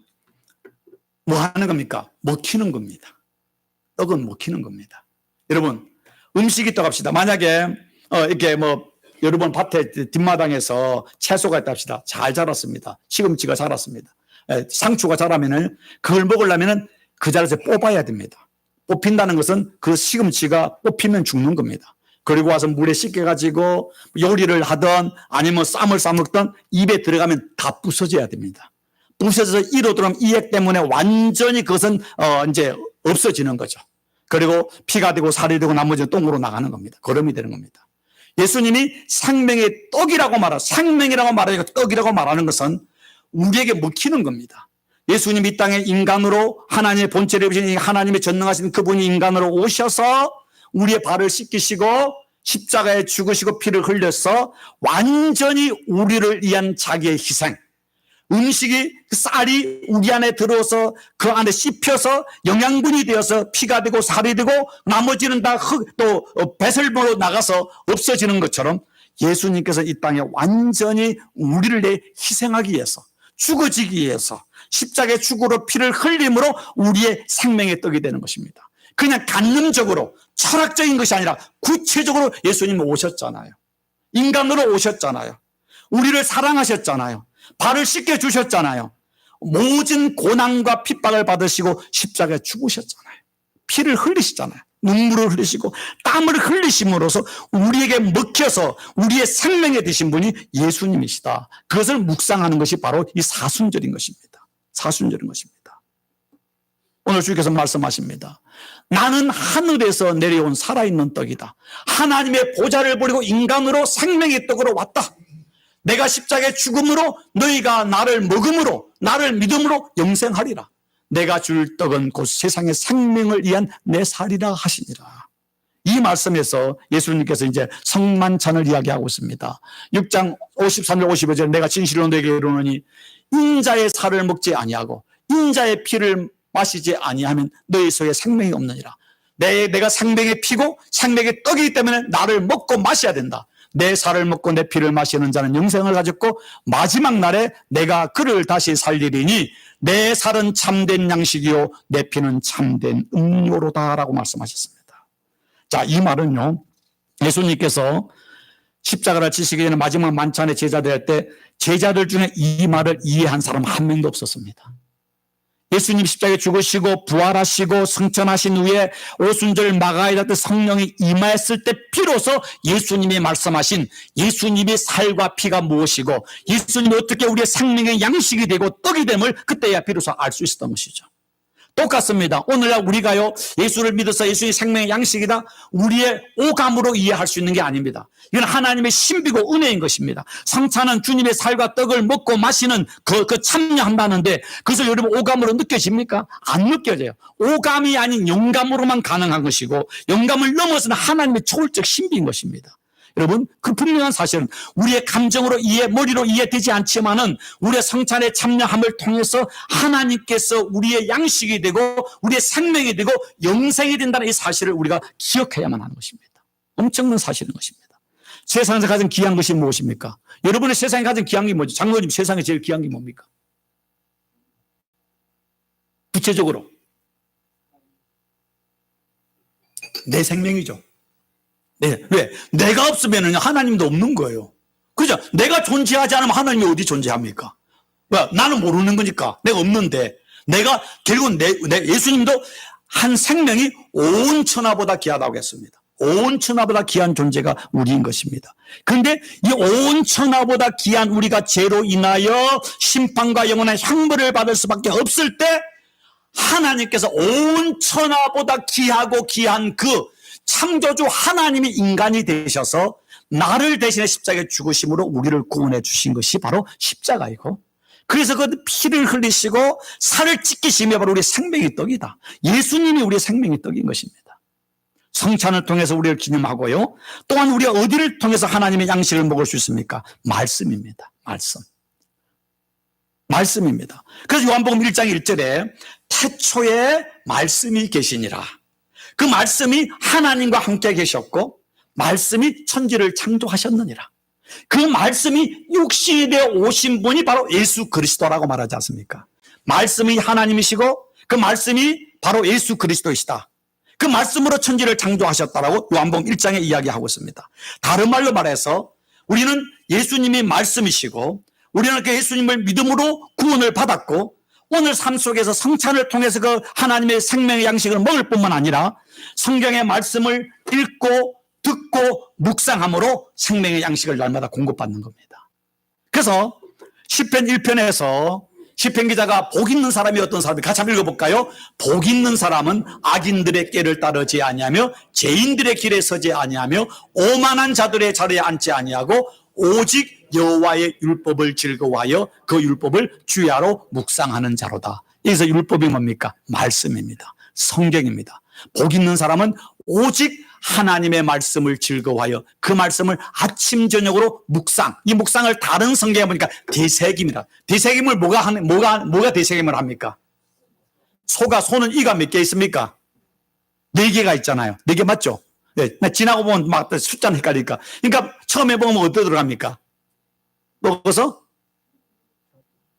Speaker 1: 뭐 하는 겁니까? 먹히는 겁니다. 떡은 먹히는 겁니다. 여러분, 음식이 떡 합시다. 만약에 이렇게 여러분 밭에 뒷마당에서 채소가 있다 합시다. 잘 자랐습니다. 시금치가 자랐습니다. 상추가 자라면은 그걸 먹으려면은 그 자리에서 뽑아야 됩니다. 뽑힌다는 것은 그 시금치가 뽑히면 죽는 겁니다. 그리고 와서 물에 씻겨가지고 요리를 하든 아니면 쌈을 싸먹든 입에 들어가면 다 부서져야 됩니다. 부서져서 이로 들어가면 이액 때문에 완전히 그것은 이제 없어지는 거죠. 그리고 피가 되고 살이 되고 나머지는 똥으로 나가는 겁니다. 거름이 되는 겁니다. 예수님이 생명의 떡이라고 생명이라고 말하고 떡이라고 말하는 것은 우리에게 먹히는 겁니다. 예수님이 이 땅에 인간으로 하나님의 본체를 입으신 하나님의 전능하신 그분이 인간으로 오셔서 우리의 발을 씻기시고 십자가에 죽으시고 피를 흘려서 완전히 우리를 위한 자기의 희생, 음식이 쌀이 우리 안에 들어서 그 안에 씹혀서 영양분이 되어서 피가 되고 살이 되고 나머지는 다 또 배설물로 나가서 없어지는 것처럼 예수님께서 이 땅에 완전히 우리를 내 희생하기 위해서 죽어지기 위해서 십자가의 죽으로 피를 흘림으로 우리의 생명의 떡이 되는 것입니다. 그냥 간념적으로 철학적인 것이 아니라 구체적으로 예수님은 오셨잖아요. 인간으로 오셨잖아요. 우리를 사랑하셨잖아요. 발을 씻겨주셨잖아요. 모든 고난과 핍박을 받으시고 십자가에 죽으셨잖아요. 피를 흘리시잖아요. 눈물을 흘리시고 땀을 흘리심으로써 우리에게 먹혀서 우리의 생명이 되신 분이 예수님이시다. 그것을 묵상하는 것이 바로 이 사순절인 것입니다. 사순절인 것입니다. 오늘 주께서 말씀하십니다. 나는 하늘에서 내려온 살아있는 떡이다. 하나님의 보좌를 버리고 인간으로 생명의 떡으로 왔다. 내가 십자가의 죽음으로 너희가 나를 먹음으로 나를 믿음으로 영생하리라. 내가 줄 떡은 곧 세상의 생명을 위한 내 살이라 하시니라. 이 말씀에서 예수님께서 이제 성만찬을 이야기하고 있습니다. 6장 53절 55절 내가 진실로 너에게 이르노니 인자의 살을 먹지 아니하고 인자의 피를 마시지 아니하면 너희 속에 생명이 없느니라. 내가 생명의 피고 생명의 떡이기 때문에 나를 먹고 마셔야 된다. 내 살을 먹고 내 피를 마시는 자는 영생을 가졌고 마지막 날에 내가 그를 다시 살리리니 내 살은 참된 양식이요 내 피는 참된 음료로다라고 말씀하셨습니다. 자, 이 말은요, 예수님께서 십자가를 지시기 전에 마지막 만찬에 제자들 할 때 제자들 중에 이 말을 이해한 사람 한 명도 없었습니다. 예수님 십자가에 죽으시고 부활하시고 승천하신 후에 오순절 마가이다 때 성령이 임하였을 때 비로소 예수님이 말씀하신 예수님의 살과 피가 무엇이고 예수님이 어떻게 우리의 생명의 양식이 되고 떡이 됨을 그때야 비로소 알 수 있었던 것이죠. 똑같습니다. 오늘날 우리가요, 예수를 믿어서 예수의 생명의 양식이다, 우리의 오감으로 이해할 수 있는 게 아닙니다. 이건 하나님의 신비고 은혜인 것입니다. 성찬은 주님의 살과 떡을 먹고 마시는 그 참여한다는데 그것을 여러분 오감으로 느껴집니까? 안 느껴져요. 오감이 아닌 영감으로만 가능한 것이고 영감을 넘어서는 하나님의 초월적 신비인 것입니다. 여러분, 그 분명한 사실은 우리의 감정으로 머리로 이해되지 않지만은 우리의 성찬에 참여함을 통해서 하나님께서 우리의 양식이 되고 우리의 생명이 되고 영생이 된다는 이 사실을 우리가 기억해야만 하는 것입니다. 엄청난 사실인 것입니다. 세상에서 가장 귀한 것이 무엇입니까? 여러분의 세상에 가장 귀한 게 뭐죠? 장로님, 세상에 제일 귀한 게 뭡니까? 구체적으로. 내 생명이죠. 네. 왜? 내가 없으면 하나님도 없는 거예요. 그죠? 내가 존재하지 않으면 하나님이 어디 존재합니까? 왜? 나는 모르는 거니까. 내가 없는데. 내가, 결국은 예수님도 한 생명이 온 천하보다 귀하다고 했습니다. 온 천하보다 귀한 존재가 우리인 것입니다. 그런데 이 온 천하보다 귀한 우리가 죄로 인하여 심판과 영원한 형벌을 받을 수밖에 없을 때 하나님께서 온 천하보다 귀하고 귀한 그 창조주 하나님이 인간이 되셔서 나를 대신해 십자가에 죽으심으로 우리를 구원해 주신 것이 바로 십자가이고, 그래서 그 피를 흘리시고 살을 찢기심이 바로 우리 생명의 떡이다. 예수님이 우리의 생명의 떡인 것입니다. 성찬을 통해서 우리를 기념하고요. 또한 우리가 어디를 통해서 하나님의 양식을 먹을 수 있습니까? 말씀입니다. 말씀입니다. 그래서 요한복음 1장 1절에 태초에 말씀이 계시니라. 그 말씀이 하나님과 함께 계셨고 말씀이 천지를 창조하셨느니라. 그 말씀이 육신이 되어 오신 분이 바로 예수 그리스도라고 말하지 않습니까? 말씀이 하나님이시고 그 말씀이 바로 예수 그리스도이시다. 그 말씀으로 천지를 창조하셨다라고 요한복음 1장에 이야기하고 있습니다. 다른 말로 말해서 우리는 예수님이 말씀이시고 우리는 그 예수님을 믿음으로 구원을 받았고 오늘 삶 속에서 성찬을 통해서 그 하나님의 생명의 양식을 먹을 뿐만 아니라 성경의 말씀을 읽고 듣고 묵상함으로 생명의 양식을 날마다 공급받는 겁니다. 그래서 시편 1편에서 시편 기자가 복 있는 사람이 어떤 사람이 같이 한번 읽어볼까요? 복 있는 사람은 악인들의 꾀를 따르지 아니하며 죄인들의 길에 서지 아니하며 오만한 자들의 자리에 앉지 아니하고 오직 여호와의 율법을 즐거워하여 그 율법을 주야로 묵상하는 자로다. 여기서 율법이 뭡니까? 말씀입니다. 성경입니다. 복 있는 사람은 오직 하나님의 말씀을 즐거워하여 그 말씀을 아침 저녁으로 묵상. 이 묵상을 다른 성경에 보니까 되새김이라. 되새김을 뭐가 되새김을 합니까? 소는 이가 몇 개 있습니까? 4개가 있잖아요. 4개 맞죠? 네. 지나고 보면 막 숫자는 헷갈리니까. 그러니까 처음에 보면 어디에 들어갑니까? 먹어서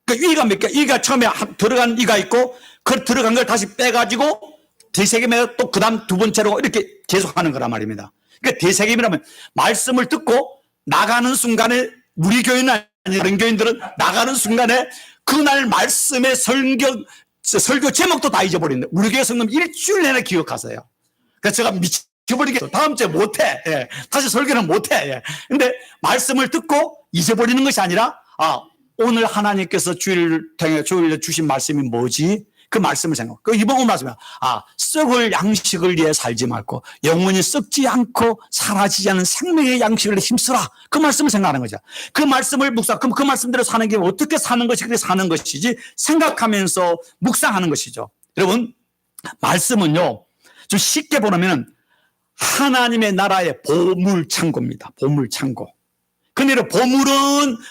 Speaker 1: 그 이가 몇 개? 이가 처음에 들어간 이가 있고 그 들어간 걸 다시 빼가지고 되새김에 또 그 다음 두 번째로 이렇게 계속 하는 거란 말입니다. 그러니까 되새김이라면 말씀을 듣고 나가는 순간에 우리 교인은 아니 다른 교인들은 나가는 순간에 그날 말씀의 설교 제목도 다 잊어버리는데 우리 교회 성도는 일주일 내내 기억하세요. 그래서 제가 미쳐버리겠어. 다음 주에 못해. 예. 다시 설교는 못해. 예. 근데 말씀을 듣고 잊어버리는 것이 아니라 오늘 하나님께서 주일 주신 말씀이 뭐지? 그 말씀을 생각하고 그 이번 말씀은 썩을 양식을 위해 살지 말고 영원히 썩지 않고 사라지지 않은 생명의 양식을 힘쓰라. 그 말씀을 생각하는 거죠. 그 말씀을 그럼 그 말씀대로 사는 게 어떻게 사는 것이 그렇게 사는 것이지 생각하면서 묵상하는 것이죠. 여러분 말씀은요 좀 쉽게 보면 하나님의 나라의 보물창고입니다. 보물창고. 근데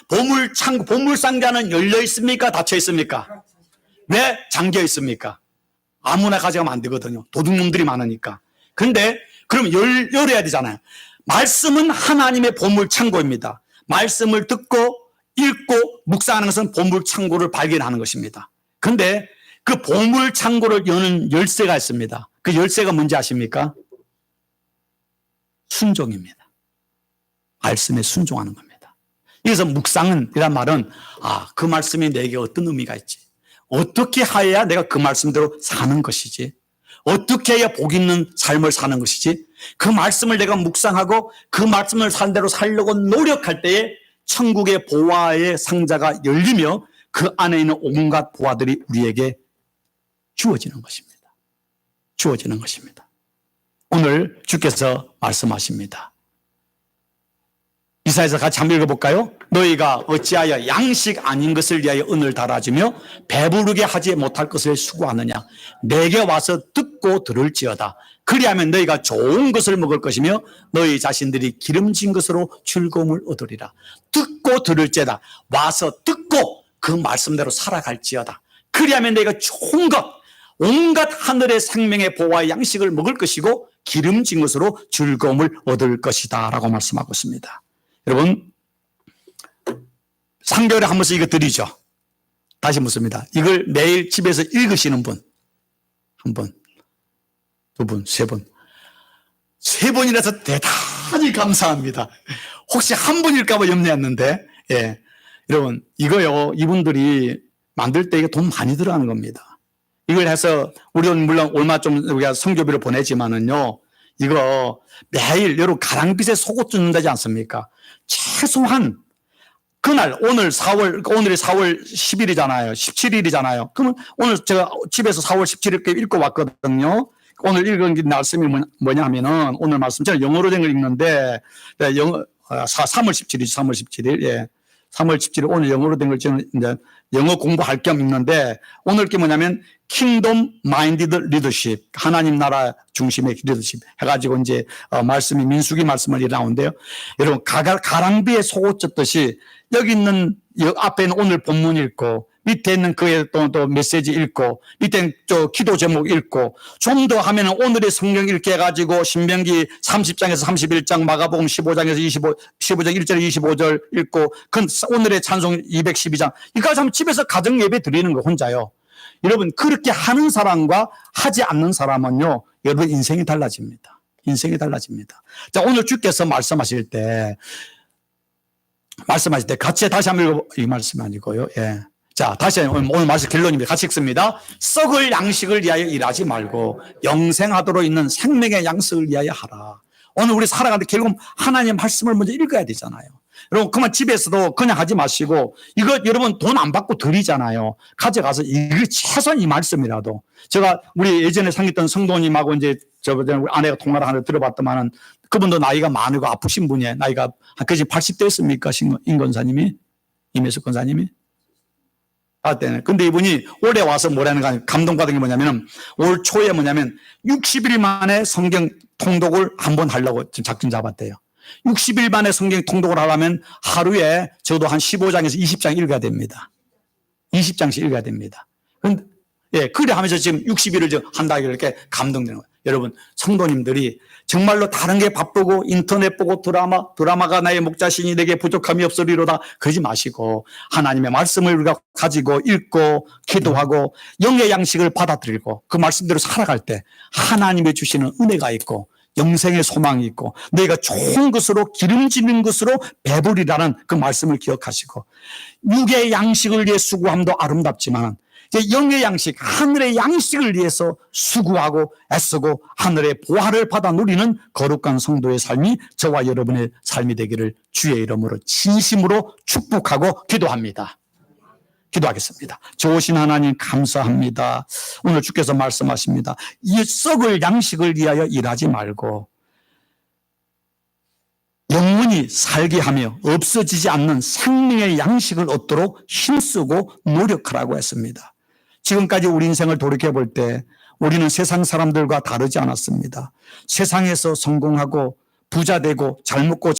Speaker 1: 보물창고, 보물상자는 열려 있습니까? 닫혀 있습니까? 왜 잠겨 있습니까? 아무나 가져가면 안 되거든요. 도둑놈들이 많으니까. 근데 그럼 열어야 되잖아요. 말씀은 하나님의 보물창고입니다. 말씀을 듣고 읽고 묵상하는 것은 보물창고를 발견하는 것입니다. 근데 그 보물창고를 여는 열쇠가 있습니다. 그 열쇠가 뭔지 아십니까? 순종입니다. 말씀에 순종하는 겁니다. 그래서 묵상은 이란 말은 그 말씀이 내게 어떤 의미가 있지? 어떻게 해야 내가 그 말씀대로 사는 것이지? 어떻게 해야 복 있는 삶을 사는 것이지? 그 말씀을 내가 묵상하고 그 말씀을 산 대로 살려고 노력할 때에 천국의 보화의 상자가 열리며 그 안에 있는 온갖 보화들이 우리에게 주어지는 것입니다. 주어지는 것입니다. 오늘 주께서 말씀하십니다. 이사야서 같이 한번 읽어볼까요? 너희가 어찌하여 양식 아닌 것을 위하여 은을 달아주며 배부르게 하지 못할 것을 수고하느냐. 내게 와서 듣고 들을지어다. 그리하면 너희가 좋은 것을 먹을 것이며 너희 자신들이 기름진 것으로 즐거움을 얻으리라. 듣고 들을지어다. 와서 듣고 그 말씀대로 살아갈지어다. 그리하면 너희가 좋은 것, 온갖 하늘의 생명의 보화의 양식을 먹을 것이고 기름진 것으로 즐거움을 얻을 것이다 라고 말씀하고 있습니다. 여러분 3개월에 한 번씩 이거 드리죠. 다시 묻습니다. 이걸 매일 집에서 읽으시는 분, 한 분, 두 분, 세 분. 3번이라서 대단히 감사합니다. 혹시 한 번일까봐 염려했는데, 예. 여러분, 이거요, 이분들이 만들 때 이게 돈 많이 들어가는 겁니다. 이걸 해서, 우리는 물론 얼마 좀 우리가 성교비를 보내지만은요, 이거 매일 여러분 가랑빛에 속옷 쫓는다지 않습니까? 최소한 그날 오늘이 4월 10일이잖아요. 17일이잖아요. 그러면 오늘 제가 집에서 4월 17일 읽고 왔거든요. 오늘 읽은 말씀이 뭐냐 하면은 오늘 말씀 제가 영어로 된 걸 읽는데 3월 17일, 3월 17일. 예. 3월 17일 오늘 영어로 된 걸 저는 이제 영어 공부할 겸 읽는데 오늘 게 뭐냐면 Kingdom Minded Leadership, 하나님 나라 중심의 리더십 해가지고 이제 말씀이 민수기 말씀을 나오는데요. 여러분 가랑비에 속옷 젖듯이 여기 있는 앞에 있는 오늘 본문 읽고 밑에 있는 그의 또 메시지 읽고 밑에 저 기도 제목 읽고 좀 더 하면은 오늘의 성경 읽게 해가지고 신명기 30장에서 31장 마가복음 15장에서 15장 1절 25절 읽고 오늘의 찬송 212장 이까지 하면 집에서 가정 예배 드리는 거 혼자요. 여러분 그렇게 하는 사람과 하지 않는 사람은요 여러분 인생이 달라집니다. 인생이 달라집니다. 자 오늘 주께서 말씀하실 때 같이 다시 한번 읽어 이 말씀 아니고요. 예. 자, 다시 오늘 말씀 결론입니다. 같이 읽습니다. 썩을 양식을 위하여 일하지 말고 영생하도록 있는 생명의 양식을 위하여 하라. 오늘 우리 살아가는데 결국 하나님의 말씀을 먼저 읽어야 되잖아요. 여러분 그만 집에서도 그냥 하지 마시고 이거 여러분 돈 안 받고 드리잖아요. 가져가서 이거 최소한 이 말씀이라도 제가 우리 예전에 상했던 성도님하고 이제 우리 아내가 통화를 하나 들어봤더만은 그분도 나이가 많고 아프신 분이에요. 나이가 그지 80대였습니까? 임 권사님이? 임혜숙 권사님이? 근데 이분이 올해 와서 뭐라는 거 감동받은 게 뭐냐면 올 초에 뭐냐면 60일 만에 성경 통독을 한번 하려고 지금 작전 잡았대요. 60일 만에 성경 통독을 하려면 하루에 저도 한 15장에서 20장 읽어야 됩니다. 20장씩 읽어야 됩니다. 근데 예, 그래 하면서 지금 60일을 한다 이렇게 감동되는 거예요. 여러분 성도님들이 정말로 다른 게 바쁘고 인터넷 보고 드라마가 나의 목자신이 내게 부족함이 없으리로다 그러지 마시고 하나님의 말씀을 우리가 가지고 읽고 기도하고 영의 양식을 받아들이고 그 말씀대로 살아갈 때 하나님의 주시는 은혜가 있고 영생의 소망이 있고 너희가 좋은 것으로 기름지는 것으로 배부리라는 그 말씀을 기억하시고 육의 양식을 위해 수고함도 아름답지만 이제 영의 양식, 하늘의 양식을 위해서 수고하고 애쓰고 하늘의 보화를 받아 누리는 거룩한 성도의 삶이 저와 여러분의 삶이 되기를 주의 이름으로 진심으로 축복하고 기도합니다. 기도하겠습니다. 좋으신 하나님 감사합니다. 오늘 주께서 말씀하십니다. 이 썩을 양식을 위하여 일하지 말고 영원히 살게 하며 없어지지 않는 생명의 양식을 얻도록 힘쓰고 노력하라고 했습니다. 지금까지 우리 인생을 돌이켜볼 때 우리는 세상 사람들과 다르지 않았습니다. 세상에서 성공하고 부자 되고 잘 먹고